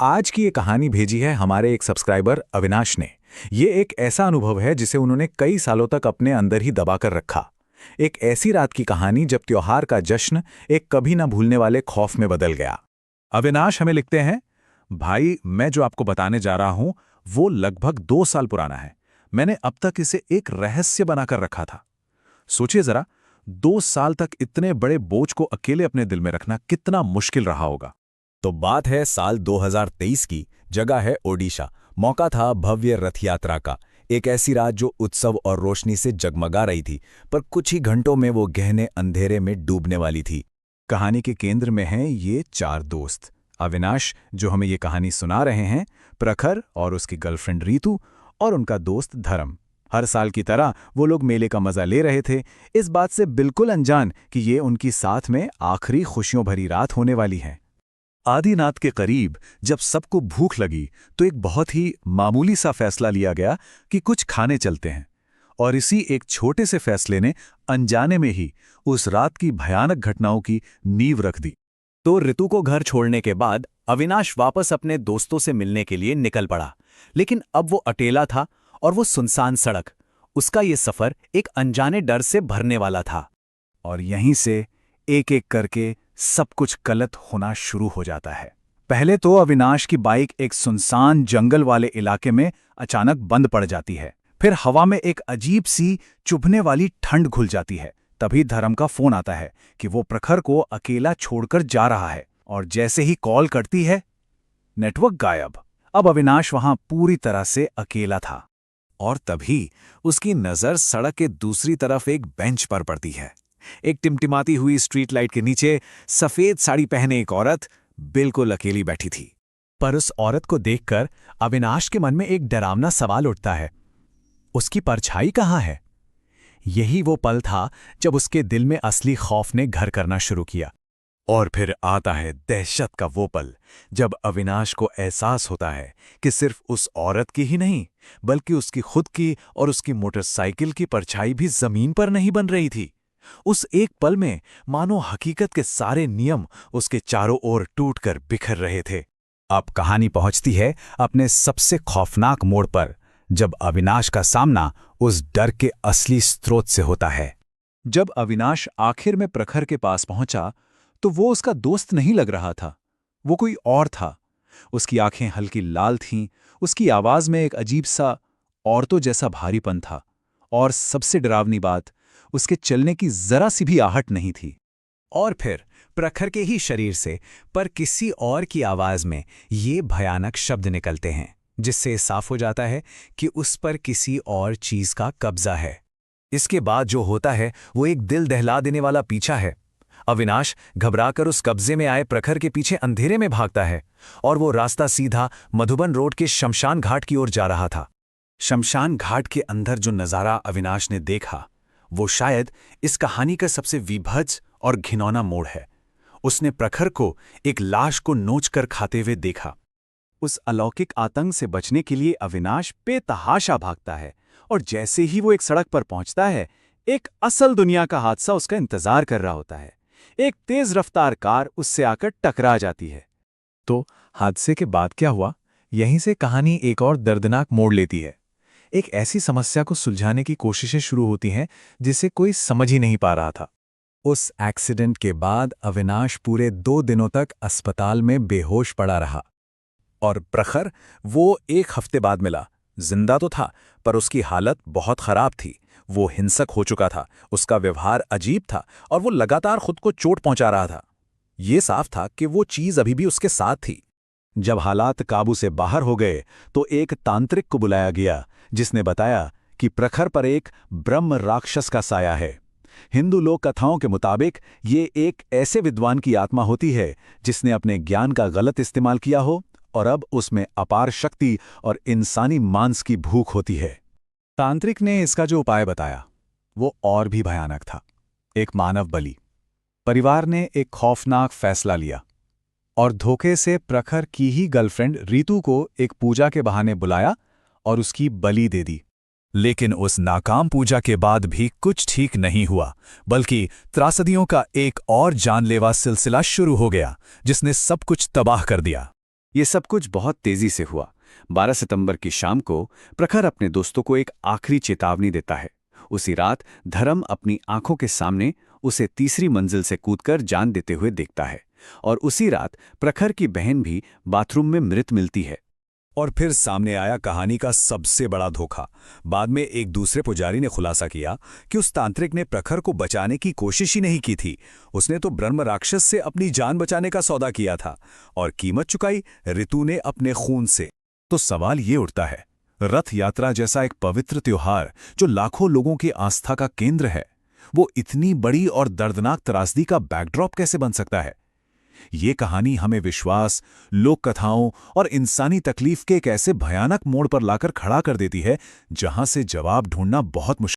आज की ये कहानी भेजी है हमारे एक सब्सक्राइबर अविनाश ने। ये एक ऐसा अनुभव है जिसे उन्होंने कई सालों तक अपने अंदर ही दबा कर रखा। एक ऐसी रात की कहानी जब त्योहार का जश्न एक कभी ना भूलने वाले खौफ में बदल गया। अविनाश हमें लिखते हैं, भाई मैं जो आपको बताने जा रहा हूं वो लगभग 2 साल पुराना है। मैंने अब तक इसे एक रहस्य बनाकर रखा था। सोचिए जरा, 2 साल तक इतने बड़े बोझ को अकेले अपने दिल में रखना कितना मुश्किल रहा होगा। तो बात है साल 2023 की, जगह है ओडिशा। मौका था भव्य रथ यात्रा का। एक ऐसी रात जो उत्सव और रोशनी से जगमगा रही थी, पर कुछ ही घंटों में वो गहने अंधेरे में डूबने वाली थी। कहानी के केंद्र में हैं ये 4 दोस्त। अविनाश जो हमें ये कहानी सुना रहे हैं, प्रखर और उसकी गर्लफ्रेंड रीतू और उनका दोस्त धर्म। हर साल की तरह वो लोग मेले का मजा ले रहे थे, इस बात से बिल्कुल अनजान कि ये उनकी साथ में आखिरी खुशियों भरी रात होने वाली है। आदिनाथ के करीब जब सबको भूख लगी तो एक बहुत ही मामूली सा फैसला लिया गया कि कुछ खाने चलते हैं। और इसी एक छोटे से फैसले ने अनजाने में ही उस रात की भयानक घटनाओं की नींव रख दी। तो ऋतु को घर छोड़ने के बाद अविनाश वापस अपने दोस्तों से मिलने के लिए निकल पड़ा। लेकिन अब वो अकेला था और वो सुनसान सड़क, उसका ये सफर एक अनजाने डर से भरने वाला था। और यहीं से एक एक करके सब कुछ गलत होना शुरू हो जाता है। पहले तो अविनाश की बाइक एक सुनसान जंगल वाले इलाके में अचानक बंद पड़ जाती है। फिर हवा में एक अजीब सी चुभने वाली ठंड घुल जाती है। तभी धर्म का फोन आता है कि वो प्रखर को अकेला छोड़कर जा रहा है, और जैसे ही कॉल करती है, नेटवर्क गायब। अब अविनाश वहां पूरी तरह से अकेला था। और तभी उसकी नजर सड़क के दूसरी तरफ एक बेंच पर पड़ती है। एक टिमटिमाती हुई स्ट्रीट लाइट के नीचे सफेद साड़ी पहने एक औरत बिल्कुल अकेली बैठी थी। पर उस औरत को देखकर अविनाश के मन में एक डरावना सवाल उठता है, उसकी परछाई कहाँ है? यही वो पल था जब उसके दिल में असली खौफ ने घर करना शुरू किया। और फिर आता है दहशत का वो पल जब अविनाश को एहसास होता है कि सिर्फ उस औरत की ही नहीं, बल्कि उसकी खुद की और उसकी मोटरसाइकिल की परछाई भी जमीन पर नहीं बन रही थी। उस एक पल में मानो हकीकत के सारे नियम उसके चारों ओर टूटकर बिखर रहे थे। अब कहानी पहुंचती है अपने सबसे खौफनाक मोड़ पर, जब अविनाश का सामना उस डर के असली स्रोत से होता है। जब अविनाश आखिर में प्रखर के पास पहुंचा तो वो उसका दोस्त नहीं लग रहा था, वो कोई और था। उसकी आंखें हल्की लाल थीं, उसकी आवाज में एक अजीब सा औरतों जैसा भारीपन था, और सबसे डरावनी बात, उसके चलने की जरा सी भी आहट नहीं थी। और फिर प्रखर के ही शरीर से, पर किसी और की आवाज में ये भयानक शब्द निकलते हैं, जिससे साफ हो जाता है कि उस पर किसी और चीज का कब्जा है। इसके बाद जो होता है वो एक दिल दहला देने वाला पीछा है। अविनाश घबराकर उस कब्जे में आए प्रखर के पीछे अंधेरे में भागता है, और वो रास्ता सीधा मधुबन रोड के शमशान घाट की ओर जा रहा था। शमशान घाट के अंदर जो नजारा अविनाश ने देखा, वो शायद इस कहानी का सबसे विभत्स और घिनौना मोड़ है। उसने प्रखर को एक लाश को नोचकर खाते हुए देखा। उस अलौकिक आतंक से बचने के लिए अविनाश बेतहाशा भागता है, और जैसे ही वो एक सड़क पर पहुंचता है, एक असल दुनिया का हादसा उसका इंतजार कर रहा होता है। एक तेज रफ्तार कार उससे आकर टकरा जाती है। तो हादसे के बाद क्या हुआ? यहीं से कहानी एक और दर्दनाक मोड़ लेती है। एक ऐसी समस्या को सुलझाने की कोशिशें शुरू होती हैं जिसे कोई समझ ही नहीं पा रहा था। उस एक्सीडेंट के बाद अविनाश पूरे 2 दिनों तक अस्पताल में बेहोश पड़ा रहा। और प्रखर वो 1 हफ्ते बाद मिला। जिंदा तो था, पर उसकी हालत बहुत खराब थी। वो हिंसक हो चुका था, उसका व्यवहार अजीब था, और वो लगातार खुद को चोट पहुंचा रहा था। ये साफ था कि वो चीज अभी भी उसके साथ थी। जब हालात काबू से बाहर हो गए तो एक तांत्रिक को बुलाया गया, जिसने बताया कि प्रखर पर एक ब्रह्म राक्षस का साया है। हिंदू लोक कथाओं के मुताबिक ये एक ऐसे विद्वान की आत्मा होती है जिसने अपने ज्ञान का गलत इस्तेमाल किया हो, और अब उसमें अपार शक्ति और इंसानी मांस की भूख होती है। तांत्रिक ने इसका जो उपाय बताया वो और भी भयानक था, एक मानव बलि। परिवार ने एक खौफनाक फैसला लिया और धोखे से प्रखर की ही गर्लफ्रेंड रीतू को एक पूजा के बहाने बुलाया और उसकी बलि दे दी। लेकिन उस नाकाम पूजा के बाद भी कुछ ठीक नहीं हुआ, बल्कि त्रासदियों का एक और जानलेवा सिलसिला शुरू हो गया, जिसने सब कुछ तबाह कर दिया। ये सब कुछ बहुत तेजी से हुआ। 12 सितंबर की शाम को प्रखर अपने दोस्तों को एक आखिरी चेतावनी देता है। उसी रात धर्म अपनी आंखों के सामने उसे तीसरी मंजिल से कूदकर जान देते हुए देखता है, और उसी रात प्रखर की बहन भी बाथरूम में मृत मिलती है। और फिर सामने आया कहानी का सबसे बड़ा धोखा। बाद में एक दूसरे पुजारी ने खुलासा किया कि उस तांत्रिक ने प्रखर को बचाने की कोशिश ही नहीं की थी। उसने तो ब्रह्म राक्षस से अपनी जान बचाने का सौदा किया था, और कीमत चुकाई ऋतु ने अपने खून से। तो सवाल ये उठता है, रथ यात्रा जैसा एक पवित्र त्योहार जो लाखों लोगों की आस्था का केंद्र है, वो इतनी बड़ी और दर्दनाक त्रासदी का बैकड्रॉप कैसे बन सकता है? ये कहानी हमें विश्वास, लोक कथाओं और इंसानी तकलीफ के एक ऐसे भयानक मोड़ पर लाकर खड़ा कर देती है जहां से जवाब ढूंढना बहुत मुश्किल